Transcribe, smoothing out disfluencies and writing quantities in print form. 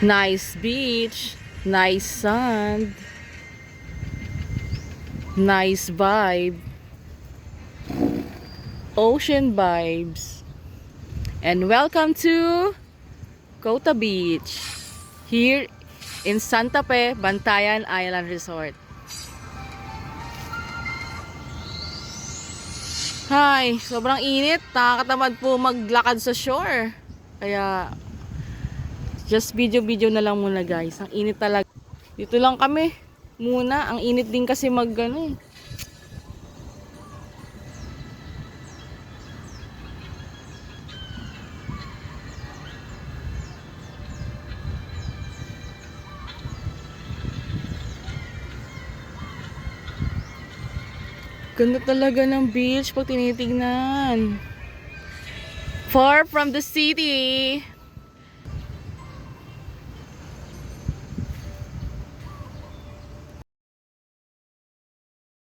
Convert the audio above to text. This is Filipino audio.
Nice beach, nice sand, nice vibe, ocean vibes. And welcome to Kota Beach, here in Santa Fe, Bantayan Island Resort. Hi, sobrang init. Nakakatamad po maglakad sa shore. Kaya, just video-video na lang muna guys. Ang init talaga. Dito lang kami muna. Ang init din kasi mag-ano eh. Ganda talaga ng beach pag tinitignan. Far from the city.